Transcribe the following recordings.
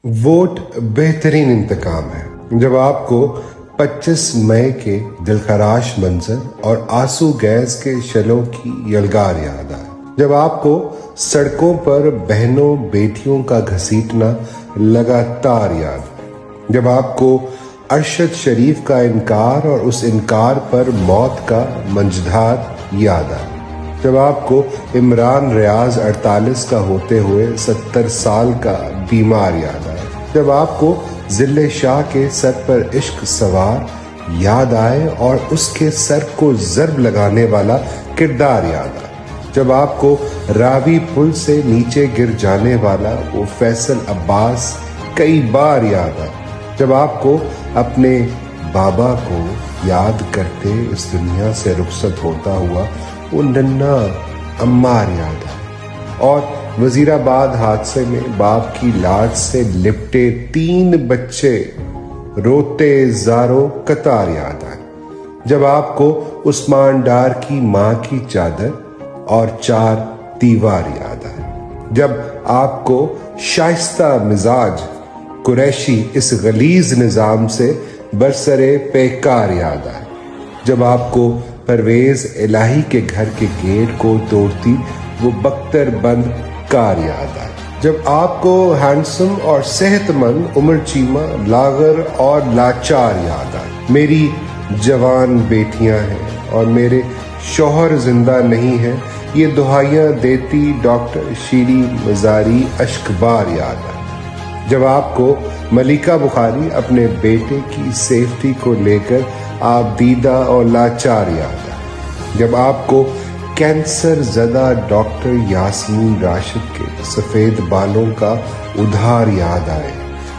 Vote बेहतरीन इंतकाम है। जब आपको 25 मई के दिलखराश मंजर और आंसू गैस के शलों की यलगार याद आए, जब आपको सड़कों पर बहनों बेटियों का घसीटना लगातार याद, जब आपको अरशद शरीफ का इनकार और उस इनकार पर मौत का मंजधार याद आए, जब आपको इमरान रियाज 48 का होते हुए 70 साल का बीमार याद आए, जब आपको जिले शाह के सर पर इश्क सवार याद आए और उसके सर को ज़र्ब लगाने वाला किरदार याद आए, जब आपको रावी पुल से नीचे गिर जाने वाला वो फैसल अब्बास कई बार याद आए, जब आपको अपने बाबा को याद करते इस दुनिया से रुखसत होता हुआ वो नन्हा अम्मार याद आए, और वजीराबाद हादसे में बाप की लाश से लिपटे 3 बच्चे रोते ज़ारो कतार याद आए, जब आपको उस्मान डार की माँ की चादर और 4 दीवार याद आए, जब आपको शाइस्ता मिजाज कुरैशी इस गलीज निज़ाम से बरसरे पेकार याद आए, जब आपको परवेज इलाही के घर के गेट को तोड़ती वो बख्तर बंद कार याद आए, जब आपको हैंडसम और सेहतमंद उमर चीमा लागर और लाचार याद आए। मेरी जवान बेटियां हैं और मेरे शौहर जिंदा नहीं है, ये दुहाइयां देती डॉक्टर शीरी मजारी अश्कबार याद आए, जब आपको मलिका बुखारी अपने बेटे की सेफ्टी को लेकर आप दीदा और लाचार याद आए, जब आपको कैंसर ज़दा डॉक्टर यास्मीन राशिद के सफ़ेद बालों का उधार याद आए,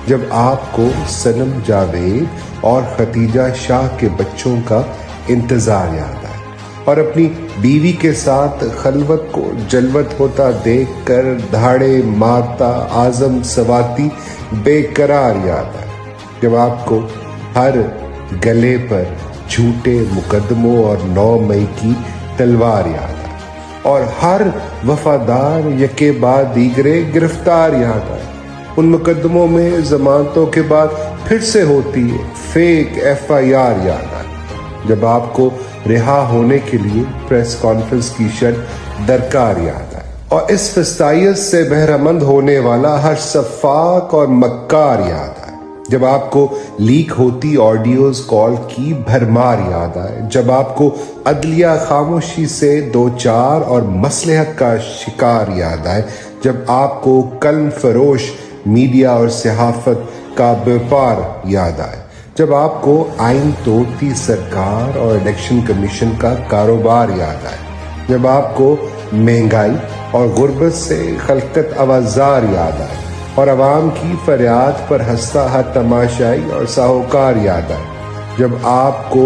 जब आपको सनम जावेद और खतीजा शाह के बच्चों का इंतज़ार याद आए, और अपनी बीवी के साथ खलवत को जलवत होता देखकर धाड़े मारता आज़म सवाती बेकरार याद आए, जब आपको हर गले पर झूठे मुकदमों और 9 मई की तलवार याद आए, और हर वफादार यके बाद दीगरे गिरफ्तार याद आए। उन मुकदमों में जमानतों के बाद फिर से होती है फेक FIR याद आए, जब आपको रिहा होने के लिए प्रेस कॉन्फ्रेंस की शर्त दरकार याद आए, और इस फस्तायत से बहरामंद होने वाला हर सफाक और मक्कार याद आए, जब आपको लीक होती ऑडियोज कॉल की भरमार याद आए, जब आपको अदलिया खामोशी से 2-4 और मसलहत का शिकार याद आए, जब आपको कलम फरोश मीडिया और सहाफत का व्यापार याद आए, जब आपको आइन तोड़ती सरकार और इलेक्शन कमीशन का कारोबार याद आए, जब आपको महंगाई और गुर्बत से खलकत आवाज़ार याद आए, और अवाम की फरियाद पर हंसता हर तमाशाई और साहूकार याद आए, जब आपको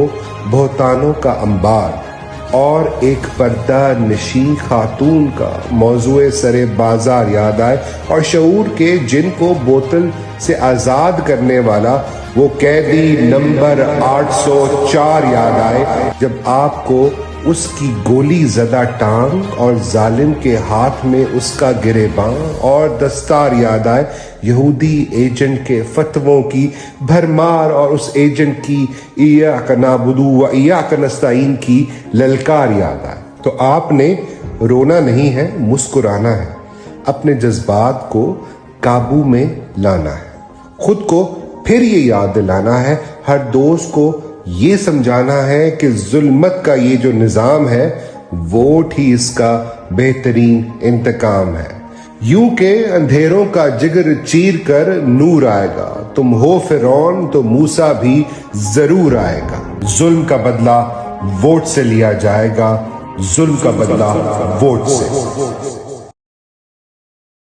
बहुतानों का अंबार और एक पर्दा नशीं खातून का मौजूए सरे बाजार याद आए, और शऊर के जिन को बोतल से आज़ाद करने वाला वो कैदी नंबर 804 याद आए, जब आपको उसकी गोली ज़दा टांग और जालिम के हाथ में उसका गिरेबां और दस्तार याद आए, यहूदी एजेंट के फतवों की भरमार और उस एजेंट की इय्याक नअबुदु व इय्याक नस्तईन की ललकार याद आए। तो आपने रोना नहीं है, मुस्कुराना है, अपने जज्बात को काबू में लाना है, खुद को फिर ये याद दिलाना है, हर दोस्त को ये समझाना है कि जुल्मत का ये जो निज़ाम है वोट ही इसका बेहतरीन इंतकाम है। यूं के अंधेरों का जिगर चीर कर नूर आएगा, तुम हो फिरौन तो मूसा भी जरूर आएगा। जुल्म का बदला वोट से लिया जाएगा, जुल्म का बदला वोट से।